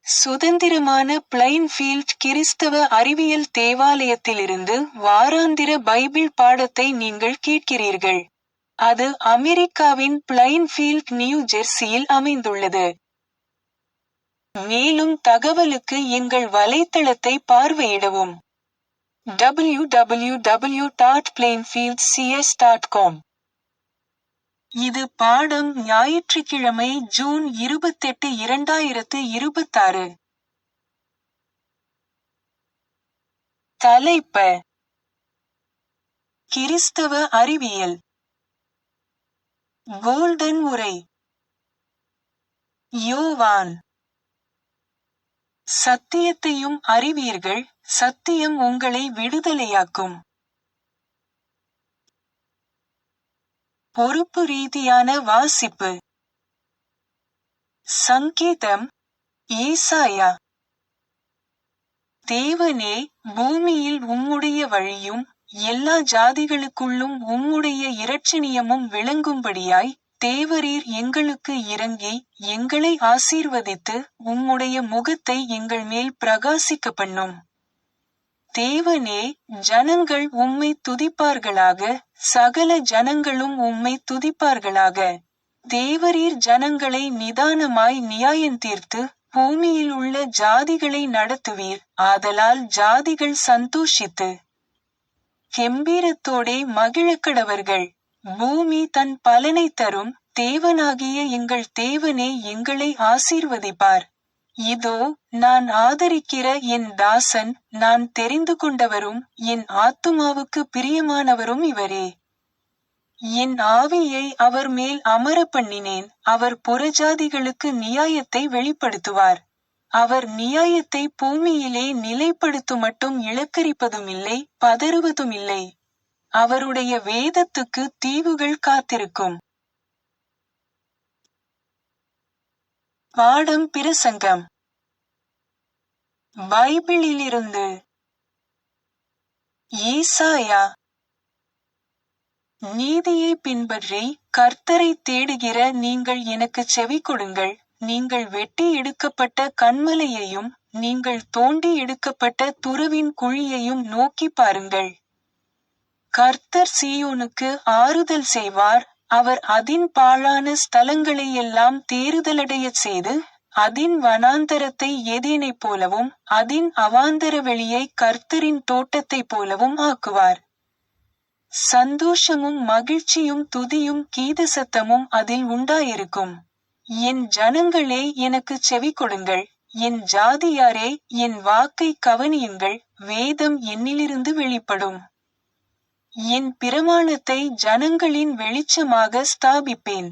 சுதந்திரமான பிளைன்ஃபீல்ட் கிறிஸ்தவ அறிவியல் தேவாலயத்திலிருந்து வாராந்திர பைபிள் பாடத்தை நீங்கள் கேட்கிறீர்கள். அது அமெரிக்காவின் பிளைன்ஃபீல்ட், நியூ ஜெர்சியில் அமைந்துள்ளது. மேலும் தகவலுக்கு எங்கள் வலைத்தளத்தை பார்வையிடவும். www.plainfieldcs.com. இது பாடம் ஞாயிற்றுக்கிழமை ஜூன் 28, 2026. தலைப்பு: கிறிஸ்தவ அறிவியல். கோல்டன் உரை. யோவான்: சத்தியத்தையும் அறிவீர்கள், சத்தியம் உங்களை விடுதலையாக்கும். பொறுப்பு ரீதியான வாசிப்பு. சங்கீதம். ஏசாயா: தேவனே, பூமியில் உம்முடைய வழியும் எல்லா ஜாதிகளுக்குள்ளும் உம்முடைய இரட்சணியமும் விளங்கும்படியாய் தேவரீர் எங்களுக்கு இறங்கி எங்களை ஆசீர்வதித்து உம்முடைய முகத்தை எங்கள் மேல் பிரகாசிக்க பண்ணும். தேவனே, ஜனங்கள் உம்மை துதிப்பார்களாக, சகல ஜனங்களும் உம்மை துதிப்பார்களாக. தேவரீர் ஜனங்களை நிதானமாய் நியாயந்தீர்த்து பூமியில் உள்ள ஜாதிகளை நடத்துவீர். ஆதலால் ஜாதிகள் சந்தோஷித்து கெம்பீரத்தோடே மகிழக்கடவர்கள். பூமி தன் பலனை தரும். தேவனாகிய எங்கள் தேவனே எங்களை ஆசீர்வதிப்பார். இதோ, நான் ஆதரிக்கிற என் தாசன், நான் தெரிந்து கொண்டவரும் என் ஆத்துமாவுக்கு பிரியமானவரும் இவரே. என் ஆவியை அவர் மேல் அமர பண்ணினேன். அவர் புறஜாதிகளுக்கு நியாயத்தை வெளிப்படுத்துவார். அவர் நியாயத்தை பூமியிலே நிலைப்படுத்துமட்டும் இளக்கரிப்பதுமில்லை, பதறுவதுமில்லை. அவருடைய வேதத்துக்கு தீவுகள் காத்திருக்கும். பாடம் பிரசங்கம். பைபிளிலிருந்து. ஏசாயா: நீதியை பின்பற்றி கர்த்தரை தேடுகிற நீங்கள் எனக்கு செவி கொடுங்கள். நீங்கள் வெட்டி எடுக்கப்பட்ட கன்மலையையும் நீங்கள் தோண்டி எடுக்கப்பட்ட துருவின் குழியையும் நோக்கி பாருங்கள். கர்த்தர் சீயோனுக்கு ஆறுதல் செய்வார். அவர் அதின் பாழான ஸ்தலங்களையெல்லாம் தேறுதலடையச் செய்து அதின் வனாந்தரத்தை ஏதேனைப் போலவும் அதின் அவாந்தர வெளியை கர்த்தரின் தோட்டத்தைப் போலவும் ஆக்குவார். சந்தோஷமும் மகிழ்ச்சியும் துதியும் கீதசத்தமும் அதில் உண்டாயிருக்கும். என் ஜனங்களே, எனக்கு செவி கொடுங்கள். என் ஜாதியாரே, என் வாக்கை கவனியுங்கள். வேதம் என்னிலிருந்து வெளிப்படும். என் பிரமாணத்தை ஜனங்களின் வெளிச்சமாக ஸ்தாபிப்பேன்.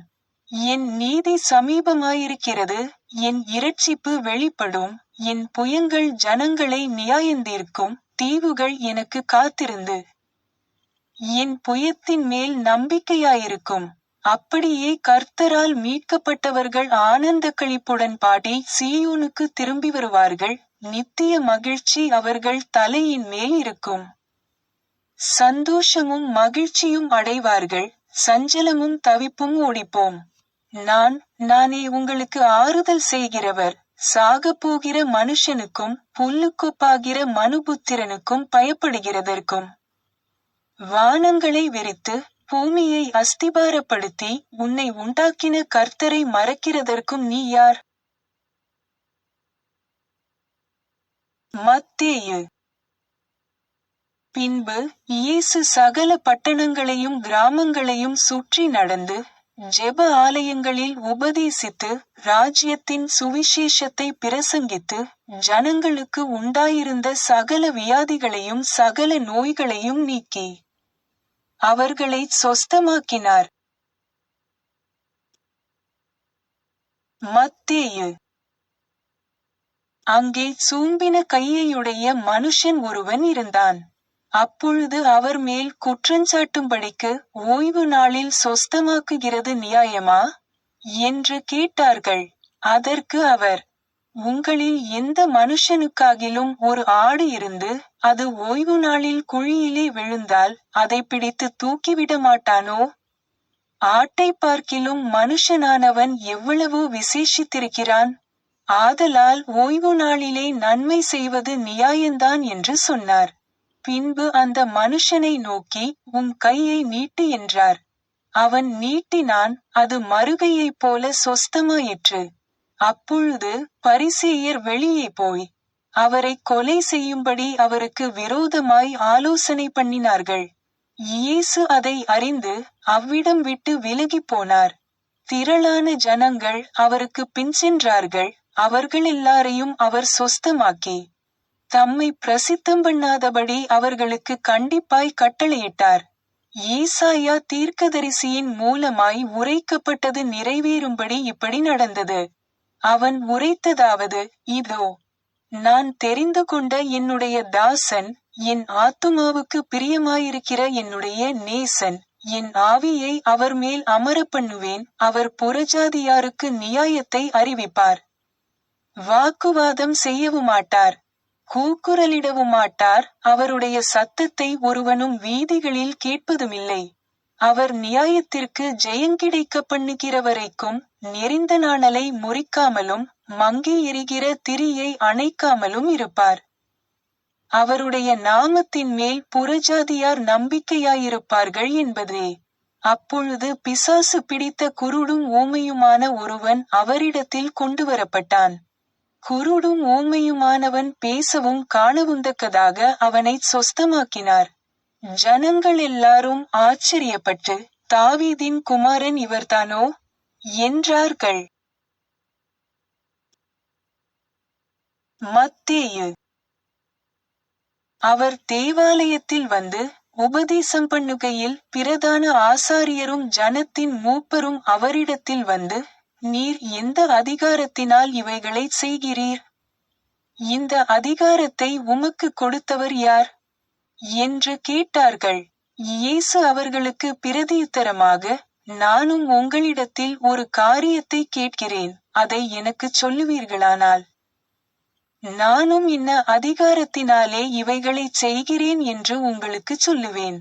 என் நீதி சமீபமாயிருக்கிறது. என் இரட்சிப்பு வெளிப்படும். என் புயங்கள் ஜனங்களை நியாயந்தீர்க்கும். தீவுகள் எனக்கு காத்திருந்து என் புயத்தின் மேல் நம்பிக்கையாயிருக்கும். அப்படியே கர்த்தரால் மீட்கப்பட்டவர்கள் ஆனந்த களிப்புடன் பாடி சீயோனுக்கு திரும்பி வருவார்கள். நித்திய மகிழ்ச்சி அவர்கள் தலையின் மேல் இருக்கும். சந்தோஷமும் மகிழ்ச்சியும் அடைவார்கள். சஞ்சலமும் தவிப்பும் ஓடிப்போம். நானே உங்களுக்கு ஆறுதல் செய்கிறவர். சாகப்போகிற மனுஷனுக்கும் புல்லுக்கொப்பாகிற மனுபுத்திரனுக்கும் பயப்படுகிறதற்கும். வானங்களை விரித்து பூமியை அஸ்திபாரப்படுத்தி உன்னை உண்டாக்கின கர்த்தரை மறக்கிறதற்கும் நீ யார்? மத்தேயு. பின்பு இயேசு சகல பட்டணங்களையும் கிராமங்களையும் சுற்றி நடந்து ஜெப ஆலயங்களில் உபதேசித்து ராஜ்யத்தின் சுவிசேஷத்தை பிரசங்கித்து ஜனங்களுக்கு உண்டாயிருந்த சகல வியாதிகளையும் சகல நோய்களையும் நீக்கி அவர்களை சொஸ்தமாக்கினார். மத்தேயு. அங்கே சூம்பின கையையுடைய மனுஷன் ஒருவன் இருந்தான். அப்பொழுது அவர் மேல் குற்றஞ்சாட்டும்படிக்கு, ஓய்வு நாளில் சொஸ்தமாக்குகிறது நியாயமா என்று கேட்டார்கள். அதற்கு அவர், உங்களில் எந்த மனுஷனுக்காகிலும் ஒரு ஆடு இருந்து அது ஓய்வு நாளில் குழியிலே விழுந்தால் அதை பிடித்து தூக்கிவிட மாட்டானோ? ஆட்டை பார்க்கிலும் மனுஷனானவன் எவ்வளவோ விசேஷித்திருக்கிறான். ஆதலால் ஓய்வு நாளிலே நன்மை செய்வது நியாயந்தான் என்று சொன்னார். பின்பு அந்த மனுஷனை நோக்கி, உன் கையை நீட்டு என்றார். அவன் நீட்டினான், அது மறுகையைப் போல சொஸ்தமாயிற்று. அப்பொழுது பரிசேயர் வெளியே போய் அவரை கொலை செய்யும்படி அவருக்கு விரோதமாய் ஆலோசனை பண்ணினார்கள். இயேசு அதை அறிந்து அவ்விடம் விட்டு விலகிப் போனார். திரளான ஜனங்கள் அவருக்கு பின்சென்றார்கள். அவர்கள் எல்லாரையும் அவர் சொஸ்தமாக்கி தம்மை பிரசித்தம் பண்ணாதபடி அவர்களுக்கு கண்டிப்பாய் கட்டளையிட்டார். ஏசாயா தீர்க்கதரிசியின் மூலமாய் உரைக்கப்பட்டது நிறைவேறும்படி இப்படி நடந்தது. அவன் உரைத்ததாவது, இதோ, நான் தெரிந்து கொண்ட என்னுடைய தாசன், என் ஆத்துமாவுக்கு பிரியமாயிருக்கிற என்னுடைய நேசன், என் ஆவியை அவர் மேல் அமரப் பண்ணுவேன், அவர் புறஜாதியாருக்கு நியாயத்தை அறிவிப்பார். வாக்குவாதம் செய்யவுமாட்டார், கூக்குரலிடவுமாட்டார், அவருடைய சத்தத்தை ஒருவனும் வீதிகளில் கேட்பதுமில்லை. அவர் நியாயத்திற்கு ஜெயங்கிடைக்க பண்ணுகிறவரைக்கும் நெறிந்த நாணலை முறிக்காமலும் மங்கி எரிகிற திரியை அணைக்காமலும் இருப்பார். அவருடைய நாமத்தின் மேல் புறஜாதியார் நம்பிக்கையாயிருப்பார்கள் என்பதே. அப்பொழுது பிசாசு பிடித்த குருடும் ஊமையுமான ஒருவன் அவரிடத்தில் கொண்டுவரப்பட்டான். குருடும் ஊமையுமானவன் பேசவும் காணவுந்தக்கதாக அவனைச் சொஸ்தமாக்கினார். ஜனங்கள் எல்லாரும் ஆச்சரியப்பட்டு, தாவீதின் குமாரன் இவர்தானோ என்றார்கள். மத்தேயு. அவர் தேவாலயத்தில் வந்து உபதேசம் பண்ணுகையில் பிரதான ஆசாரியரும் ஜனத்தின் மூப்பரும் அவரிடத்தில் வந்து, நீர் எந்த அதிகாரத்தினால் இவைகளைச் செய்கிறீர்? இந்த அதிகாரத்தை உமக்கு கொடுத்தவர் யார் என்று கேட்டார்கள். இயேசு அவர்களுக்கு பிரதியுத்தரமாக, நானும் உங்களிடத்தில் ஒரு காரியத்தை கேட்கிறேன், அதை எனக்குச் சொல்லுவீர்களானால் நானும் இன்ன அதிகாரத்தினாலே இவைகளைச் செய்கிறேன் என்று உங்களுக்குச் சொல்லுவேன்.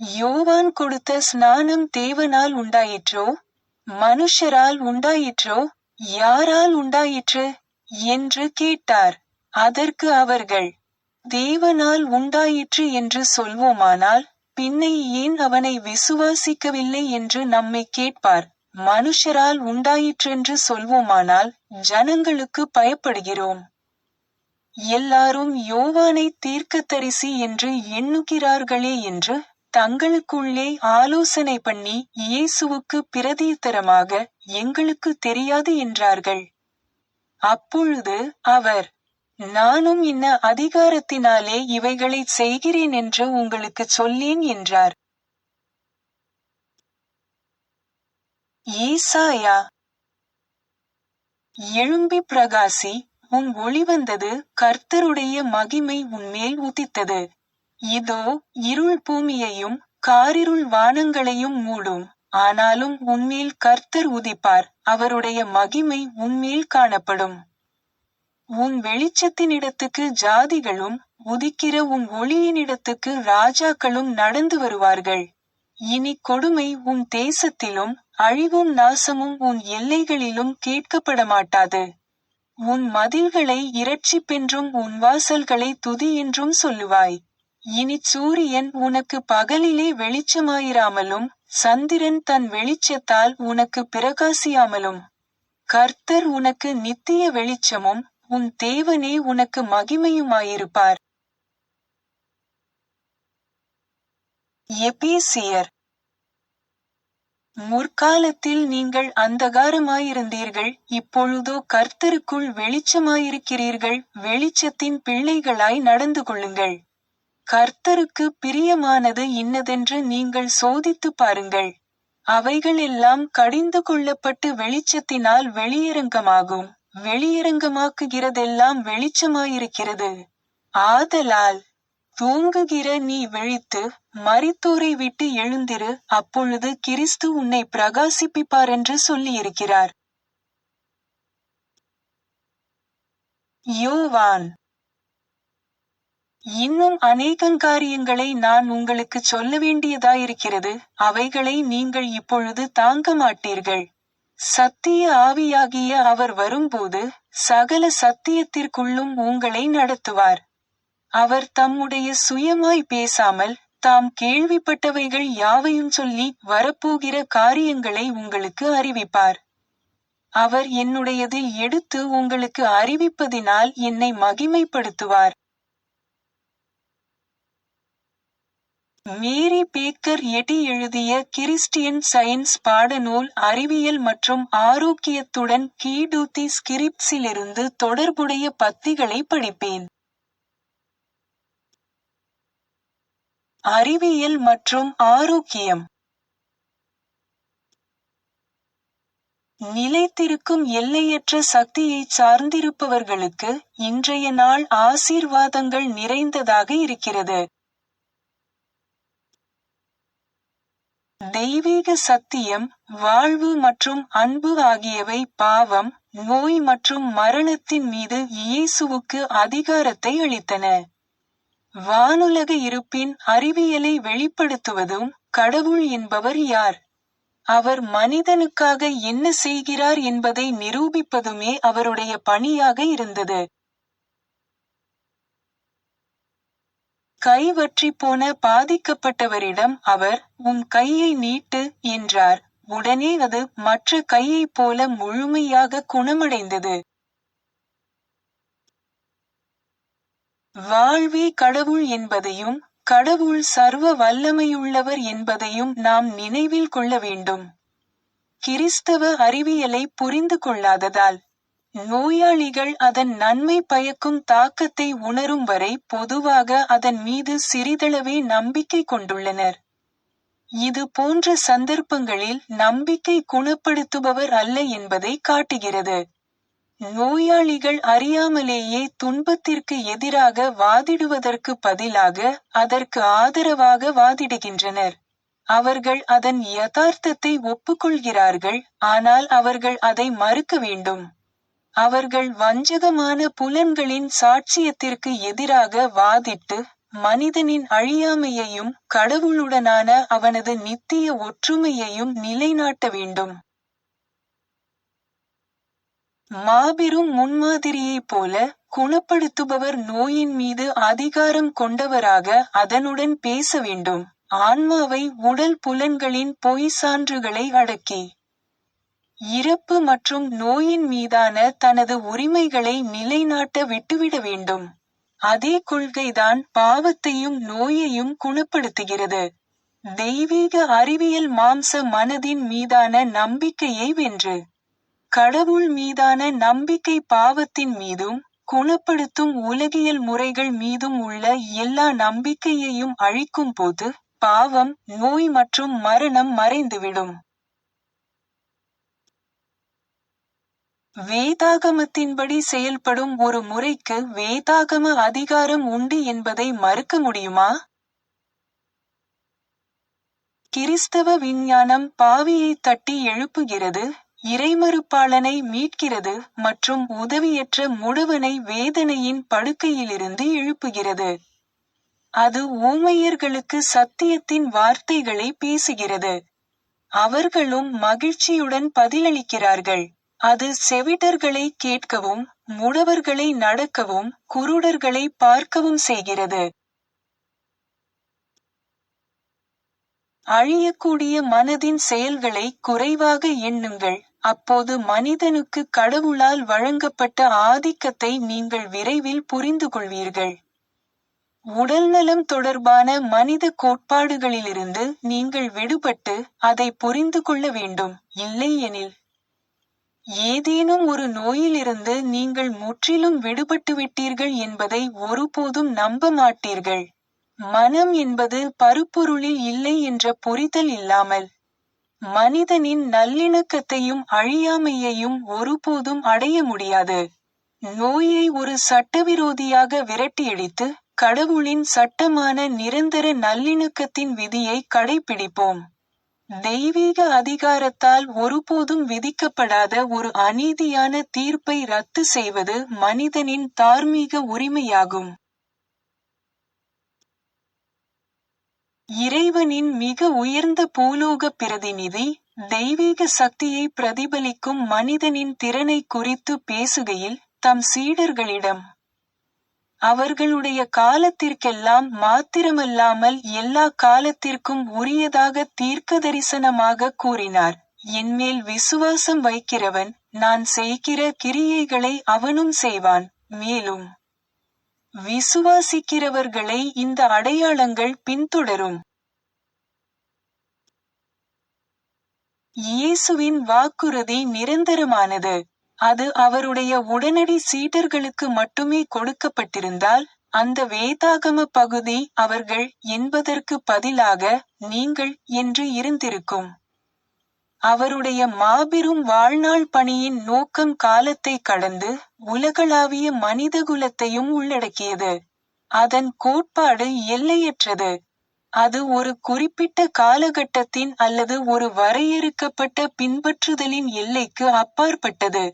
யோவான் கொடுத்த ஸ்நானம் தேவனால் உண்டாயிற்றோ மனுஷரால் உண்டாயிற்றோ யாரால் உண்டாயிற்று என்று கேட்டார். அதற்கு அவர்கள், தேவனால் உண்டாயிற்று என்று சொல்வோமானால் பின்னை ஏன் அவனை விசுவாசிக்கவில்லை என்று நம்மை கேட்பார். மனுஷரால் உண்டாயிற்றென்று சொல்வோமானால் ஜனங்களுக்கு பயப்படுகிறோம். எல்லாரும் யோவானை தீர்க்கதரிசி என்று எண்ணுகிறார்களே என்று தங்களுக்குள்ளே ஆலோசனை பண்ணி இயேசுவுக்கு பிரதியுத்தரமாக, எங்களுக்கு தெரியாது என்றார்கள். அப்பொழுது அவர், நானும் இன்ன அதிகாரத்தினாலே இவைகளைச் செய்கிறேன் என்று உங்களுக்குச் சொல்லேன் என்றார். ஏசாயா. எழும்பி பிரகாசி, உன் ஒளி வந்தது, கர்த்தருடைய மகிமை உன்மேல் உதித்தது. இதோ, இருள் பூமியையும் காரிருள் வானங்களையும் மூடும். ஆனாலும் உன்மேல் கர்த்தர் உதிப்பார், அவருடைய மகிமை உன்மேல் காணப்படும். உன் வெளிச்சத்தினிடத்துக்கு ஜாதிகளும் உதிக்கிற உன் ஒளியினிடத்துக்கு ராஜாக்களும் நடந்து வருவார்கள். இனி கொடுமை உன் தேசத்திலும் அழிவும் நாசமும் உன் எல்லைகளிலும் கேட்கப்பட மாட்டாது. உன் மதில்களை இரட்சிப்பென்றும் உன் வாசல்களை துதி என்றும் சொல்லுவாய். இனி சூரியன் உனக்கு பகலிலே வெளிச்சமாயிராமலும் சந்திரன் தன் வெளிச்சத்தால் உனக்கு பிரகாசியாமலும், கர்த்தர் உனக்கு நித்திய வெளிச்சமும் உன் தேவனே உனக்கு மகிமையுமாயிருப்பார். எபேசியர். முற்காலத்தில் நீங்கள் அந்தகாரமாயிருந்தீர்கள், இப்பொழுதோ கர்த்தருக்குள் வெளிச்சமாயிருக்கிறீர்கள். வெளிச்சத்தின் பிள்ளைகளாய் நடந்து கொள்ளுங்கள். கர்த்தருக்கு பிரியமானது இன்னதென்று நீங்கள் சோதித்துப் பாருங்கள். அவைகள் எல்லாம் கடிந்து கொள்ளப்பட்டு வெளிச்சத்தினால் வெளியரங்கமாகும். வெளியரங்கமாக்குகிறதெல்லாம் வெளிச்சமாயிருக்கிறது. ஆதலால் தூங்குகிற நீ விழித்து மரித்தோரை விட்டு எழுந்திரு, அப்பொழுது கிறிஸ்து உன்னை பிரகாசிப்பிப்பார் என்று சொல்லியிருக்கிறார். யோவான். இன்னும் அநேகங்காரியங்களை நான் உங்களுக்குச் சொல்ல வேண்டியதாயிருக்கிறது, அவைகளை நீங்கள் இப்பொழுது தாங்க மாட்டீர்கள். சத்திய ஆவியாகிய அவர் வரும்போது சகல சத்தியத்திற்குள்ளும் உங்களை நடத்துவார். அவர் தம்முடைய சுயமாய் பேசாமல் தாம் கேள்விப்பட்டவைகள் யாவையும் சொல்லி வரப்போகிற காரியங்களை உங்களுக்கு அறிவிப்பார். அவர் என்னுடையதில் எடுத்து உங்களுக்கு அறிவிப்பதினால் என்னை மகிமைப்படுத்துவார். மேரி பேக்கர் எட்டி எழுதிய கிறிஸ்டியன் சயின்ஸ் பாடநூல் அறிவியல் மற்றும் ஆரோக்கியத்துடன் கீடூத்தி ஸ்கிரிப்ட்ஸிலிருந்து தொடர்புடைய பத்திகளை படிப்பேன். அறிவியல் மற்றும் ஆரோக்கியம். நிலைத்திருக்கும் எல்லையற்ற சக்தியைச் சார்ந்திருப்பவர்களுக்கு இன்றைய நாள் ஆசீர்வாதங்கள் நிறைந்ததாக இருக்கிறது. தெய்வீக சத்தியம், வாழ்வு மற்றும் அன்பு ஆகியவை பாவம், நோய் மற்றும் மரணத்தின் மீது இயேசுவுக்கு அதிகாரத்தை அளித்தன. வானுலக இருப்பின் அறிவியலை வெளிப்படுத்துவதும் கடவுள் என்பவர் யார், அவர் மனிதனுக்காக என்ன செய்கிறார் என்பதை நிரூபிப்பதுமே அவருடைய பணியாக இருந்தது. கைவற்றிப்போன பாதிக்கப்பட்டவரிடம் அவர், உன் கையை நீட்டு என்றார். உடனே அது மற்ற கையைப் போல முழுமையாக குணமடைந்தது. வாழ்வே கடவுள் என்பதையும் கடவுள் சர்வ வல்லமையுள்ளவர் என்பதையும் நாம் நினைவில் கொள்ள வேண்டும். கிறிஸ்தவ அறிவியலை புரிந்து கொள்ளாததால் நோயாளிகள் அதன் நன்மை பயக்கும் தாக்கத்தை உணரும் வரை பொதுவாக அதன் மீது சிறிதளவே நம்பிக்கை கொண்டுள்ளனர். இது போன்ற சந்தர்ப்பங்களில் நம்பிக்கை குணப்படுத்துபவர் அல்ல என்பதை காட்டுகிறது. நோயாளிகள் அறியாமலேயே துன்பத்திற்கு எதிராக வாதிடுவதற்கு பதிலாக அதற்கு ஆதரவாக வாதிடுகின்றனர். அவர்கள் அதன் யதார்த்தத்தை ஒப்புக்கொள்கிறார்கள், ஆனால் அவர்கள் அதை மறுக்க வேண்டும். அவர்கள் வஞ்சகமான புலன்களின் சாட்சியத்திற்கு எதிராக வாதிட்டு மனிதனின் அழியாமையையும் கடவுளுடனான அவனது நித்திய ஒற்றுமையையும் நிலைநாட்ட வேண்டும். மாபெரும் முன்மாதிரியைப் போல குணப்படுத்துபவர் நோயின் மீது அதிகாரம் கொண்டவராக அதனுடன் பேச வேண்டும். ஆன்மாவை உடல் புலன்களின் பொய் சான்றுகளை அடக்கி இறப்பு மற்றும் நோயின் மீதான தனது உரிமைகளை நிலைநாட்ட விட்டுவிட வேண்டும். அதே கொள்கைதான் பாவத்தையும் நோயையும் குணப்படுத்துகிறது. தெய்வீக அறிவியல் மாம்ச மனதின் மீதான நம்பிக்கையை வென்று கடவுள் மீதான நம்பிக்கை பாவத்தின் மீதும் குணப்படுத்தும் உலகியல் முறைகள் மீதும் உள்ள எல்லா நம்பிக்கையையும் அழிக்கும் போது பாவம், நோய் மற்றும் மரணம் மறைந்துவிடும். வேதாகமத்தின்படி செயல்படும் ஒரு முறைக்கு வேதாகம அதிகாரம் உண்டு என்பதை மறுக்க முடியுமா? கிறிஸ்தவ விஞ்ஞானம் பாவியை தட்டி எழுப்புகிறது, இறைமறுப்பாளனை மீட்கிறது மற்றும் உதவியற்ற முடவனை வேதனையின் படுக்கையிலிருந்து எழுப்புகிறது. அது ஊமையர்களுக்கு சத்தியத்தின் வார்த்தைகளை பேசுகிறது. அவர்களும் மகிழ்ச்சியுடன் பதிலளிக்கிறார்கள். அது செவிடர்களை கேட்கவும் முடவர்களை நடக்கவும் குருடர்களை பார்க்கவும் செய்கிறது. அழியக்கூடிய மனதின் செயல்களை குறைவாக எண்ணுங்கள், அப்போது மனிதனுக்கு கடவுளால் வழங்கப்பட்ட ஆதிக்கத்தை நீங்கள் விரைவில் புரிந்து கொள்வீர்கள். உடல்நலம் தொடர்பான மனித கோட்பாடுகளிலிருந்து நீங்கள் விடுபட்டு அதை புரிந்து கொள்ள வேண்டும். இல்லையெனில் ஏதேனும் ஒரு நோயிலிருந்து நீங்கள் முற்றிலும் விடுபட்டுவிட்டீர்கள் என்பதை ஒருபோதும் நம்ப மாட்டீர்கள். மனம் என்பது பருப்பொருளில் இல்லை என்ற புரிதல் இல்லாமல் மனிதனின் நல்லிணக்கத்தையும் அழியாமையையும் ஒருபோதும் அடைய முடியாது. நோயை ஒரு சட்டவிரோதியாக விரட்டியடித்து கடவுளின் சட்டமான நிரந்தர நல்லிணக்கத்தின் விதியை கடைப்பிடிப்போம். தெய்வீக அதிகாரத்தால் ஒருபோதும் விதிக்கப்படாத ஒரு அநீதியான தீர்ப்பை ரத்து செய்வது மனிதனின் தார்மீக உரிமையாகும். இறைவனின் மிக உயர்ந்த பூலோக பிரதிநிதி தெய்வீக சக்தியை பிரதிபலிக்கும் மனிதனின் திறனை குறித்து பேசுகையில் தம் சீடர்களிடம் அவர்களுடைய காலத்திற்கெல்லாம் மாத்திரமல்லாமல் எல்லா காலத்திற்கும் உரியதாக தீர்க்கதரிசனமாக கூறினார். என்மேல் விசுவாசம் வைக்கிறவன் நான் செய்கிற கிரியைகளை அவனும் செய்வான், மேலும் விசுவாசிக்கிறவர்களை இந்த அடையாளங்கள் பின்தொடரும். இயேசுவின் வாக்குறுதி நிரந்தரமானது. அது அவருடைய உடனடி சீடர்களுக்கு மட்டுமே கொடுக்கப்பட்டிருந்தால், அந்த வேதாகம பகுதி அவர்கள் என்பதற்கு பதிலாக நீங்கள் என்று இருந்திருக்கும். அவருடைய மாபெரும் வாழ்நாள் பணியின் நோக்கம் காலத்தை கடந்து உலகளாவிய மனிதகுலத்தையும் உள்ளடக்கியது. அதன் கோட்பாடு எல்லையற்றது. அது ஒரு குறிப்பிட்ட காலகட்டத்தின் அல்லது ஒரு வரையறுக்கப்பட்ட பின்பற்றுதலின் எல்லைக்கு அப்பாற்பட்டது.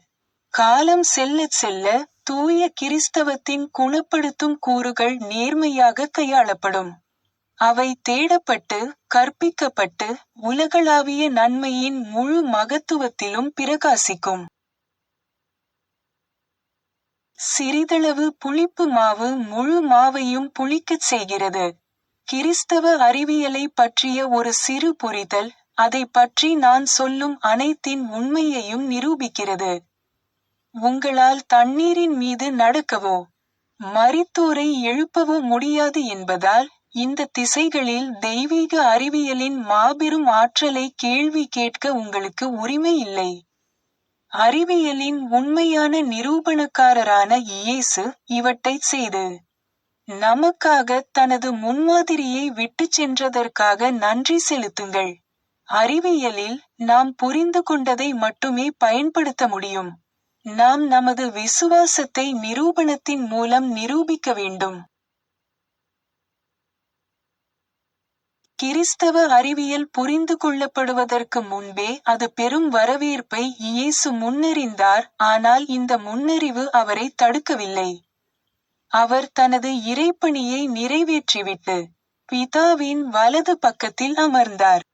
காலம் செல்லச் செல்ல தூய கிறிஸ்தவத்தின் குணப்படுத்தும் கூறுகள் நேர்மையாக கையாளப்படும். அவை தேடப்பட்டு கற்பிக்கப்பட்டு உலகளாவிய நன்மையின் முழு மகத்துவத்திலும் பிரகாசிக்கும். சிறிதளவு புளிப்பு மாவு முழு மாவையும் புளிக்கச் செய்கிறது. கிறிஸ்தவ அறிவியலை பற்றிய ஒரு சிறு புரிதல் அதை பற்றி நான் சொல்லும் அனைத்தின் உண்மையையும் நிரூபிக்கிறது. உங்களால் தண்ணீரின் மீது நடக்கவோ மரித்தோரை எழுப்பவோ முடியாது என்பதால் இந்த திசைகளில் தெய்வீக அறிவியலின் மாபெரும் ஆற்றலை கேள்வி கேட்க உங்களுக்கு உரிமை இல்லை. அறிவியலின் உண்மையான நிரூபணக்காரரான இயேசு இவற்றைச் செய்து நமக்காக தனது முன்மாதிரியை விட்டுச் சென்றதற்காக நன்றி செலுத்துங்கள். அறிவியலில் நாம் புரிந்து கொண்டதை மட்டுமே பயன்படுத்த முடியும். நாம் நமது விசுவாசத்தை நிரூபணத்தின் மூலம் நிரூபிக்க வேண்டும். கிறிஸ்தவ அறிவியல் புரிந்து கொள்ளப்படுவதற்கு முன்பே அது பெரும் வரவேற்பை இயேசு முன்னறிந்தார். ஆனால் இந்த முன்னறிவு அவரை தடுக்கவில்லை. அவர் தனது இறைப்பணியை நிறைவேற்றிவிட்டு பிதாவின் வலது பக்கத்தில் அமர்ந்தார்.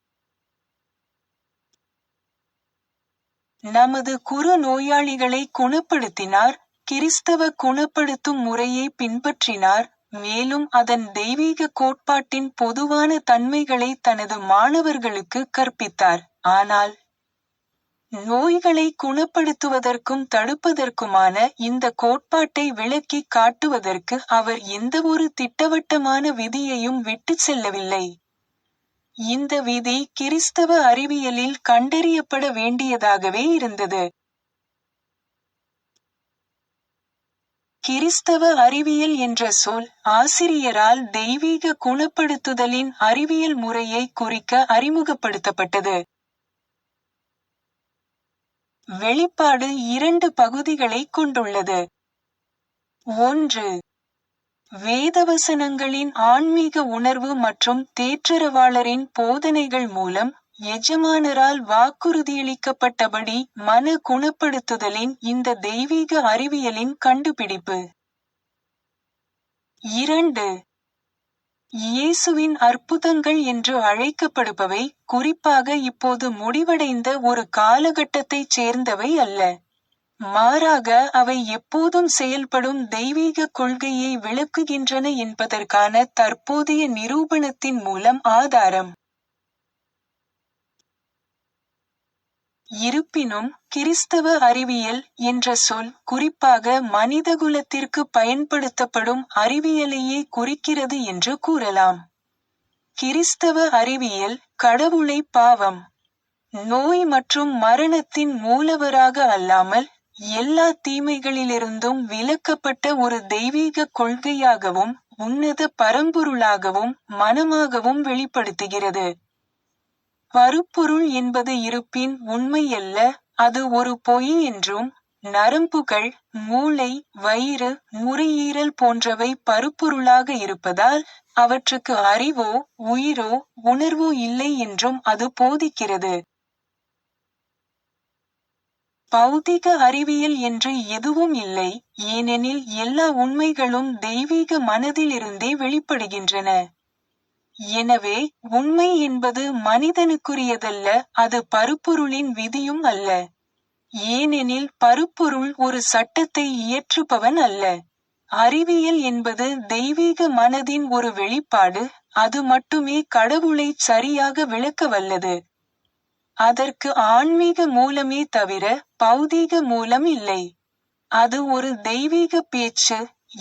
நமது குறு நோயாளிகளை குணப்படுத்தினார். கிறிஸ்தவ குணப்படுத்தும் முறையை பின்பற்றினார். மேலும் அதன் தெய்வீக கோட்பாட்டின் பொதுவான தன்மைகளை தனது மாணவர்களுக்கு கற்பித்தார். ஆனால் நோய்களை குணப்படுத்துவதற்கும் தடுப்பதற்குமான இந்த கோட்பாட்டை விளக்கி காட்டுவதற்கு அவர் எந்தவொரு திட்டவட்டமான விதியையும் விட்டுச் செல்லவில்லை. இந்த விதி கிறிஸ்தவ அறிவியலில் கண்டறியப்பட வேண்டியதாகவே இருந்தது. கிறிஸ்தவ அறிவியல் என்ற சொல் ஆசிரியரால் தெய்வீக குணப்படுத்துதலின் அறிவியல் முறையை குறிக்க அறிமுகப்படுத்தப்பட்டது. வெளிப்பாடு 2 பகுதிகளை கொண்டுள்ளது. 1. வேதவசனங்களின் ஆன்மீக உணர்வு மற்றும் தேற்றரவாளரின் போதனைகள் மூலம் எஜமானரால் வாக்குறுதியளிக்கப்பட்டபடி மன குணப்படுத்துதலின் இந்த தெய்வீக அறிவியலின் கண்டுபிடிப்பு. 2. இயேசுவின் அற்புதங்கள் என்று அழைக்கப்படுபவை குறிப்பாக இப்போது முடிவடைந்த ஒரு காலகட்டத்தைச் சேர்ந்தவை அல்ல. மாறாக அவை எப்போதும் செயல்படும் தெய்வீக கொள்கையை விளக்குகின்றன என்பதற்கான தற்போதைய நிரூபணத்தின் மூலம் ஆதாரம். இருப்பினும் கிறிஸ்தவ அறிவியல் என்ற சொல் குறிப்பாக மனிதகுலத்திற்கு பயன்படுத்தப்படும் அறிவியலையே குறிக்கிறது என்று கூறலாம். கிறிஸ்தவ அறிவியல் கடவுளை பாவம், நோய் மற்றும் மரணத்தின் மூலவராக அல்லாமல் எல்லா தீமைகளிலிருந்தும் விலக்கப்பட்ட ஒரு தெய்வீக கொள்கையாகவும் உன்னத பரம்பொருளாகவும் மனமாகவும் வெளிப்படுத்துகிறது. பருப்பொருள் என்பது இருப்பின் உண்மையல்ல, அது ஒரு பொய் என்றும், நரம்புகள், மூளை, வயிறு, நுரையீரல் போன்றவை பருப்பொருளாக இருப்பதால் அவற்றுக்கு அறிவோ உயிரோ உணர்வோ இல்லை என்றும் அது போதிக்கிறது. பௌதிக அறிவியல் என்று எதுவும் இல்லை, ஏனெனில் எல்லா உண்மைகளும் தெய்வீக மனதிலிருந்தே வெளிப்படுகின்றன. எனவே உண்மை என்பது மனிதனுக்குரியதல்ல, அது பருப்பொருளின் விதியும் அல்ல. ஏனெனில் பருப்பொருள் ஒரு சட்டத்தை இயற்றுபவன் அல்ல. அறிவியல் என்பது தெய்வீக மனதின் ஒரு வெளிப்பாடு, அது மட்டுமே கடவுளைச் சரியாக விளக்க வல்லது. அதற்கு ஆன்மீக மூலமே தவிர பௌதீக மூலம் இல்லை. அது ஒரு தெய்வீக பேச்சு,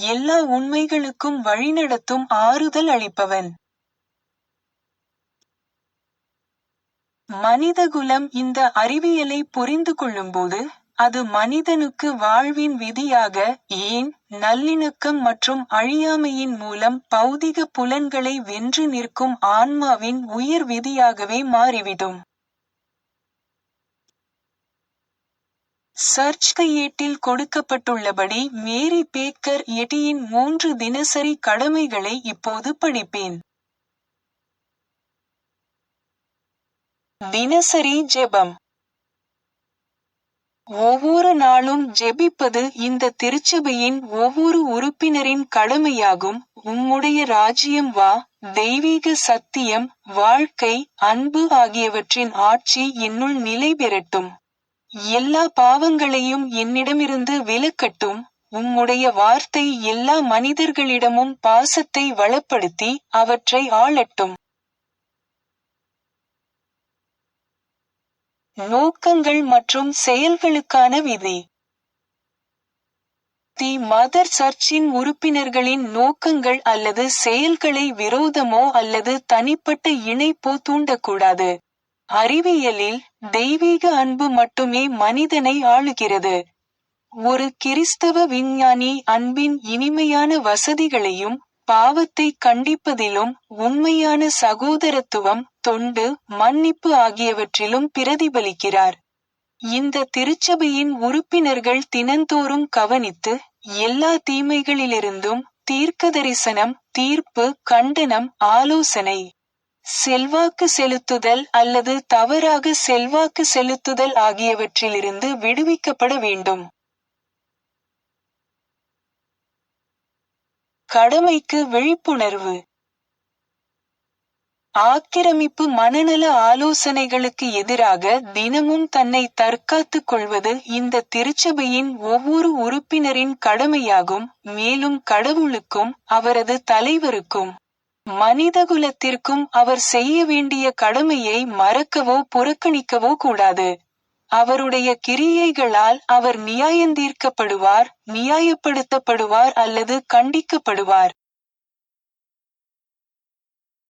எல்லா உண்மைகளுக்கும் வழிநடத்தும் ஆறுதல் அளிப்பவன். மனிதகுலம் இந்த அறிவியலை புரிந்து கொள்ளும்போது, அது மனிதனுக்கு வாழ்வின் விதியாக, ஏன், நல்லிணக்கம் மற்றும் அழியாமையின் மூலம் பௌதிக புலன்களை வென்று நிற்கும் ஆன்மாவின் உயர் விதியாகவே மாறிவிடும். சர்ச் கையேட்டில் கொடுக்கப்பட்டுள்ளபடி மேரி பேக்கர் எட்டியின் 3 தினசரி கடமைகளை இப்போது படிப்பேன். தினசரி ஜெபம். ஒவ்வொரு நாளும் ஜெபிப்பது இந்த திருச்சபையின் ஒவ்வொரு உறுப்பினரின் கடமையாகும். உம்முடைய ராஜ்யம் வா, தெய்வீக சத்தியம், வாழ்க்கை, அன்பு ஆகியவற்றின் ஆட்சி என்னுள் நிலை பெறட்டும். எல்லா பாவங்களையும் என்னிடமிருந்து விலக்கட்டும். உம்முடைய வார்த்தை எல்லா மனிதர்களிடமும் பாசத்தை வளப்படுத்தி அவற்றை ஆளட்டும். நோக்கங்கள் மற்றும் செயல்களுக்கான விதி. தி மதர் சர்ச்சின் உறுப்பினர்களின் நோக்கங்கள் அல்லது செயல்களை விரோதமோ அல்லது தனிப்பட்ட இணைப்போ தூண்டக்கூடாது. அறிவியலில், தெய்வீக அன்பு மட்டுமே மனிதனை ஆளுகிறது. ஒரு கிறிஸ்தவ விஞ்ஞானி அன்பின் இனிமையான வசதிகளையும், பாவத்தை கண்டிப்பதிலும், உண்மையான சகோதரத்துவம், தொண்டு, மன்னிப்பு ஆகியவற்றிலும் பிரதிபலிக்கிறார். இந்த திருச்சபையின் உறுப்பினர்கள் தினந்தோறும் கவனித்து, எல்லா தீமைகளிலிருந்தும் தீர்க்கதரிசனம், தீர்ப்பு, கண்டனம், ஆலோசனை, செல்வாக்கு செலுத்துதல் அல்லது தவறாக செல்வாக்கு செலுத்துதல் ஆகியவற்றிலிருந்து விடுவிக்கப்பட வேண்டும். கடமைக்கு விழிப்புணர்வு. ஆக்கிரமிப்பு மனநல ஆலோசனைகளுக்கு எதிராக தினமும் தன்னை தற்காத்துக் கொள்வது இந்த திருச்சபையின் ஒவ்வொரு உறுப்பினரின் கடமையாகும். மேலும் கடவுளுக்கும், அவரது தலைவருக்கும், மனிதகுலத்திற்கும் அவர் செய்ய வேண்டிய கடமையை மறக்கவோ புறக்கணிக்கவோ கூடாது. அவருடைய கிரியைகளால் அவர் நியாயந்தீர்க்கப்படுவார், நியாயப்படுத்தப்படுவார் அல்லது கண்டிக்கப்படுவார்.